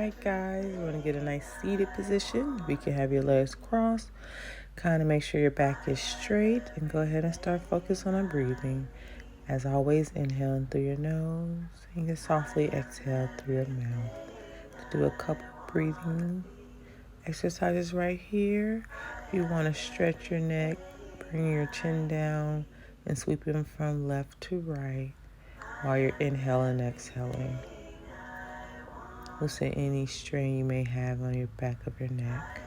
Alright guys, you want to get a nice seated position. You can have your legs crossed. Kind of make sure your back is straight and go ahead and start focus on breathing. As always, inhale in through your nose and just softly exhale through your mouth. Do a couple breathing exercises right here. If you want to stretch your neck, bring your chin down and sweeping from left to right while you're inhaling and exhaling. Loosen any strain you may have on your back of your neck.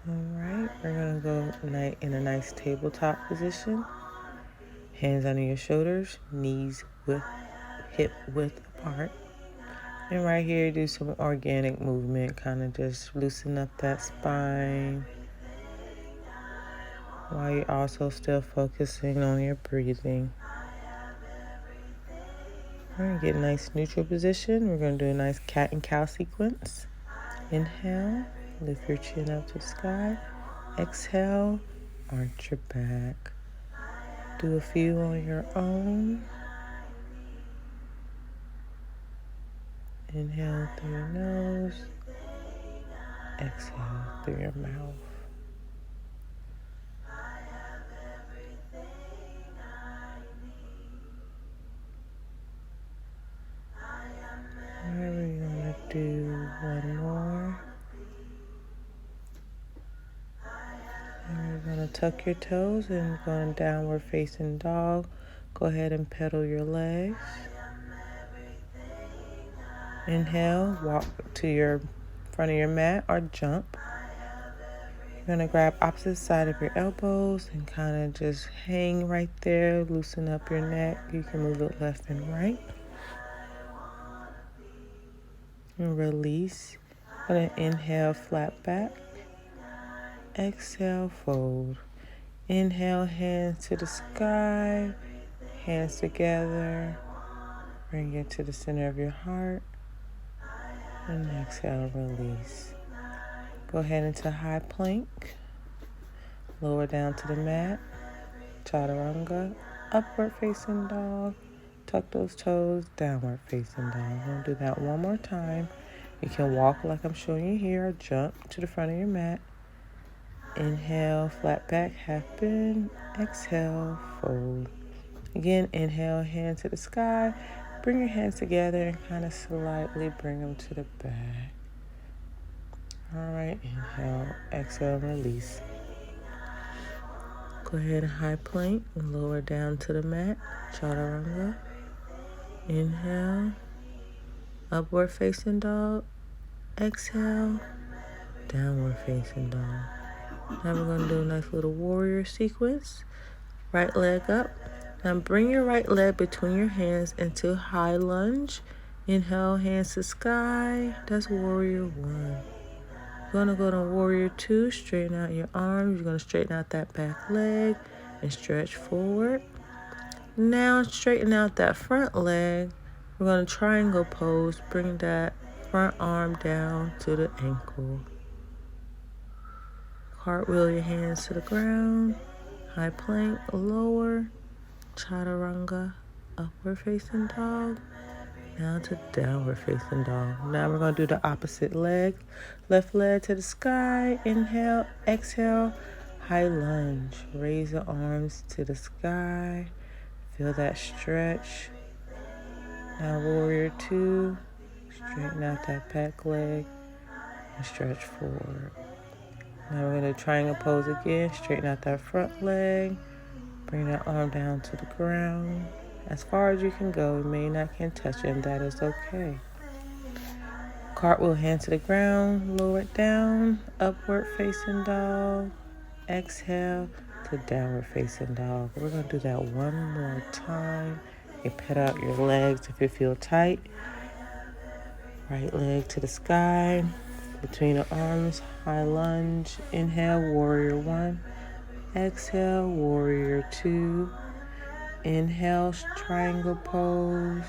Alright, we're going to go in a nice tabletop position. Hands under your shoulders, knees hip width apart. And right here, do some organic movement, kind of just loosen up that spine while you're also still focusing on your breathing. All right, get a nice neutral position. We're going to do a nice cat and cow sequence. Inhale, lift your chin up to the sky. Exhale, arch your back. Do a few on your own. Inhale through your nose. Exhale through your mouth. Alright, we're going to do one more. And we're going to tuck your toes and go in downward facing dog. Go ahead and pedal your legs. Inhale, walk to your front of your mat or jump. You're going to grab opposite side of your elbows and kind of just hang right there. Loosen up your neck. You can move it left and right. And release. Going to inhale, flat back. Exhale, fold. Inhale, hands to the sky. Hands together. Bring it to the center of your heart. And exhale, release. Go ahead into high plank. Lower down to the mat. Chaturanga. Upward facing dog. Tuck those toes. Downward facing dog. I'm going to do that one more time. You can walk like I'm showing you here or jump to the front of your mat. Inhale, flat back, half bend. Exhale, fold. Again, inhale, hand to the sky. Bring your hands together and kind of slightly bring them to the back. All right, inhale, exhale, release. Go ahead and high plank and lower down to the mat. Chaturanga. Inhale, upward facing dog. Exhale, downward facing dog. Now we're going to do a nice little warrior sequence. Right leg up. Now bring your right leg between your hands into high lunge. Inhale, hands to sky. That's warrior one. You're going to go to warrior two. Straighten out your arms. You're going to straighten out that back leg and stretch forward. Now straighten out that front leg. We're going to triangle pose. Bring that front arm down to the ankle. Cartwheel your hands to the ground. High plank, lower. Chaturanga, upward facing dog. Now to downward facing dog. Now we're going to do the opposite leg. Left leg to the sky. Inhale, exhale. High lunge. Raise the arms to the sky. Feel that stretch. Now warrior two. Straighten out that back leg and stretch forward. Now we're going to triangle pose again. Straighten out that front leg. Bring that arm down to the ground. As far as you can go. You may not can touch it, and that is okay. Cartwheel, hand to the ground. Lower it down. Upward facing dog. Exhale to downward facing dog. We're going to do that one more time. You pet out your legs if you feel tight. Right leg to the sky. Between the arms, high lunge. Inhale, warrior one. Exhale, warrior two. Inhale, triangle pose.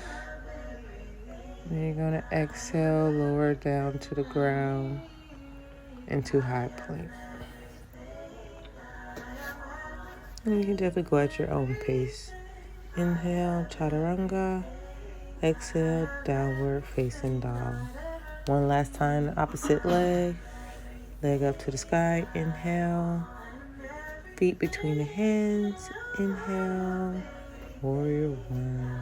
Then you're going to exhale, lower down to the ground into high plank. And you can definitely go at your own pace. Inhale, chaturanga. Exhale, downward facing dog. One last time, opposite leg. Leg up to the sky. Inhale. Feet between the hands. Inhale. Warrior one.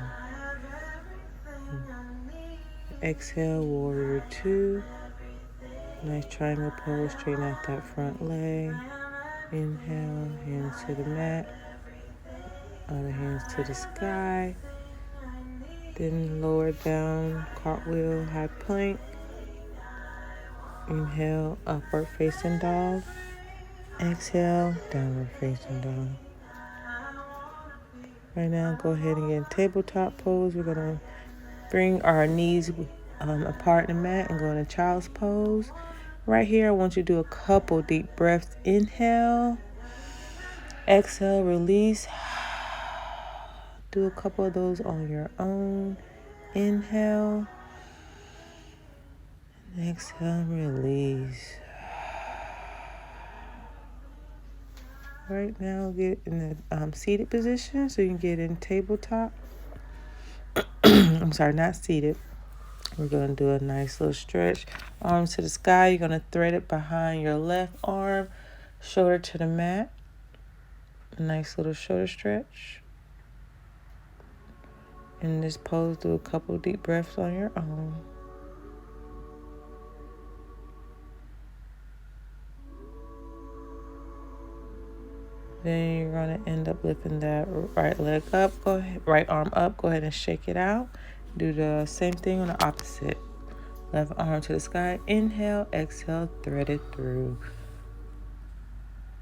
Exhale, warrior two. Nice triangle pose. Straighten out that front leg. Inhale, hands to the mat. Other hands to the sky. Then lower down, cartwheel, high plank. Inhale, upward facing dog. Exhale, downward facing dog. Right now, go ahead and get in tabletop pose. We're going to bring our knees apart in the mat and go into child's pose. Right here, I want you to do a couple deep breaths. Inhale. Exhale, release. Do a couple of those on your own. Inhale. Exhale, release. Right now, get in the seated position so you can get in tabletop. I'm sorry, not seated. We're going to do a nice little stretch. Arms to the sky. You're going to thread it behind your left arm. Shoulder to the mat. A nice little shoulder stretch. In this pose, do a couple deep breaths on your own. Then you're going to end up lifting that right leg up. Go ahead, right arm up. Go ahead and shake it out. Do the same thing on the opposite. Left arm to the sky. Inhale, exhale, thread it through.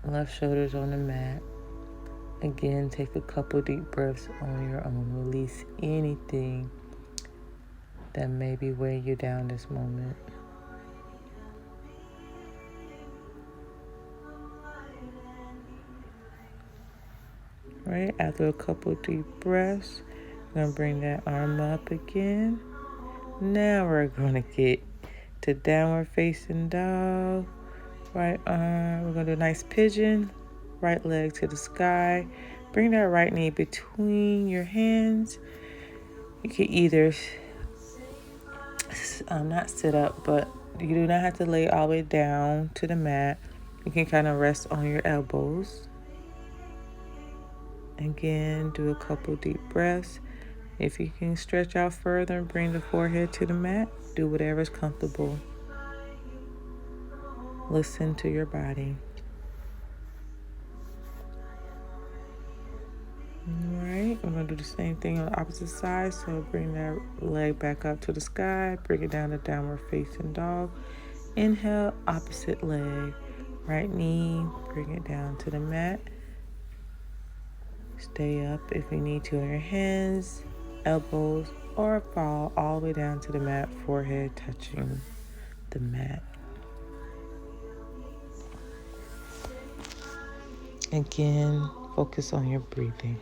Left shoulder's on the mat. Again, take a couple deep breaths on your own. Release anything that may be weighing you down this moment. Right, after a couple deep breaths, we're going to bring that arm up again. Now we're going to get to downward facing dog. Right arm, we're going to do a nice pigeon. Right leg to the sky. Bring that right knee between your hands. You can either not sit up, but you do not have to lay all the way down to the mat. You can kind of rest on your elbows. Again, do a couple deep breaths. If you can stretch out further and bring the forehead to the mat, do whatever's comfortable. Listen to your body. Alright, we're going to do the same thing on the opposite side. So bring that leg back up to the sky. Bring it down to downward facing dog. Inhale, opposite leg. Right knee, bring it down to the mat. Stay up if you need to on your hands, elbows, or fall all the way down to the mat, forehead touching the mat. Again, focus on your breathing.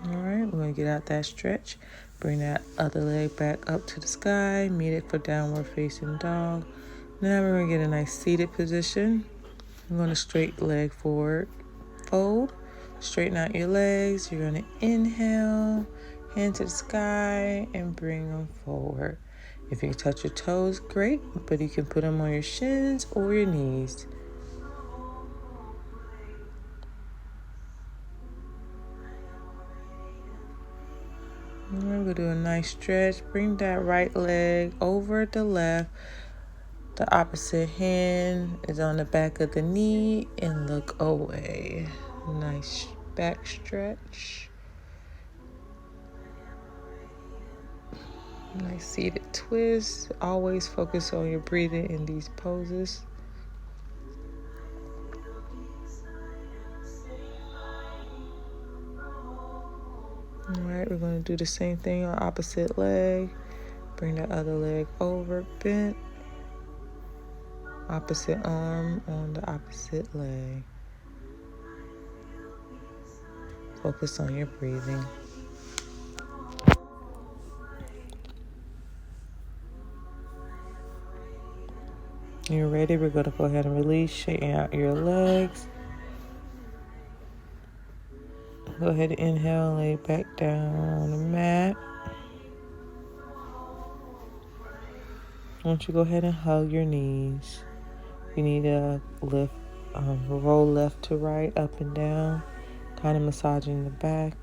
All right, we're going to get out that stretch. Bring that other leg back up to the sky. Meet it for downward facing dog. Now we're going to get a nice seated position. I'm going to straight leg forward. Fold. Straighten out your legs. You're going to inhale. Hand to the sky and bring them forward. If you can touch your toes, great. But you can put them on your shins or your knees. We're going to do a nice stretch. Bring that right leg over the left. The opposite hand is on the back of the knee and look away. Nice back stretch. Nice seated twist. Always focus on your breathing in these poses. Alright, we're going to do the same thing on opposite leg. Bring the other leg over, bent. Opposite arm on the opposite leg. Focus on your breathing. When you're ready, we're going to go ahead and release, straighten out your legs. Go ahead and inhale, lay back down on the mat. I want you to go ahead and hug your knees. You need to lift, roll left to right, up and down, kind of massaging the back.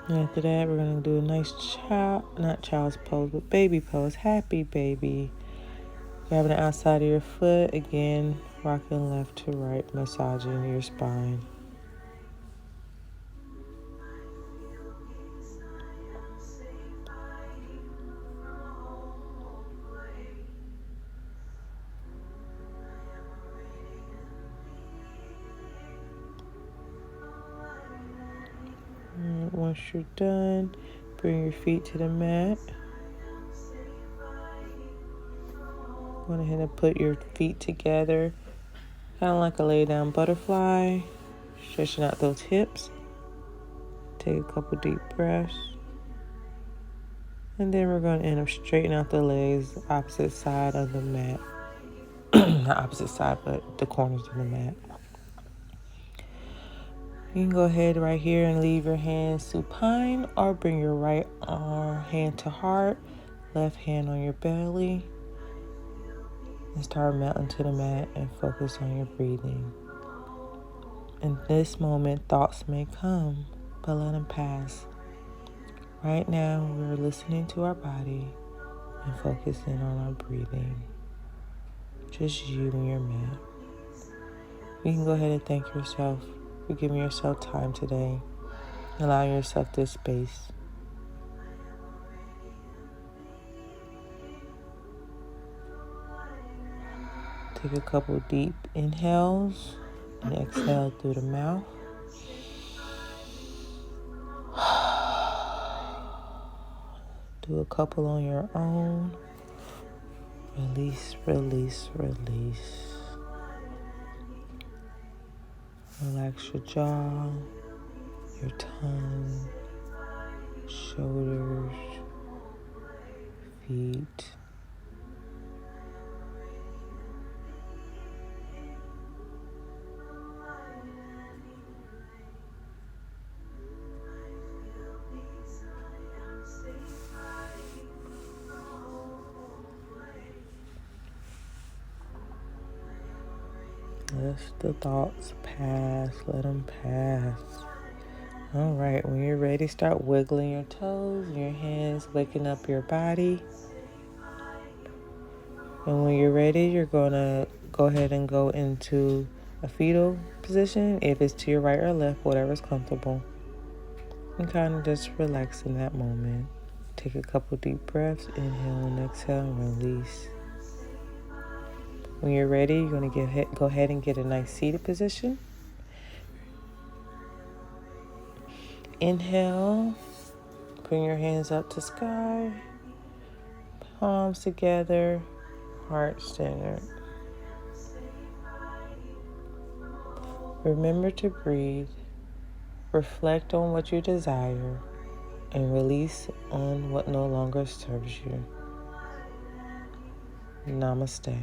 And after that, we're going to do a nice not child's pose, but baby pose. Happy baby. Grabbing the outside of your foot. Again, rocking left to right, massaging your spine. And once you're done, bring your feet to the mat. Go ahead and put your feet together, kind of like a lay down butterfly, stretching out those hips. Take a couple deep breaths. And then we're going to end up straightening out the legs, opposite side of the mat. Not opposite side, but the corners of the mat. You can go ahead right here and leave your hands supine, or bring your right hand to heart, left hand on your belly, and start melting to the mat and focus on your breathing. In this moment, thoughts may come, but let them pass. Right now, we're listening to our body and focusing on our breathing. Just you and your mat. You can go ahead and thank yourself for giving yourself time today, allowing yourself this space. Take a couple deep inhales and exhale through the mouth. Do a couple on your own. Release, release, release. Relax your jaw, your tongue, shoulders, feet. Let the thoughts pass. Let them pass. All right. When you're ready, start wiggling your toes and your hands, waking up your body. And when you're ready, you're going to go ahead and go into a fetal position. If it's to your right or left, whatever's comfortable. And kind of just relax in that moment. Take a couple deep breaths. Inhale and exhale and release. When you're ready, you're going to go ahead and get a nice seated position. Inhale, bring your hands up to sky, palms together, heart centered. Remember to breathe, reflect on what you desire, and release on what no longer serves you. Namaste.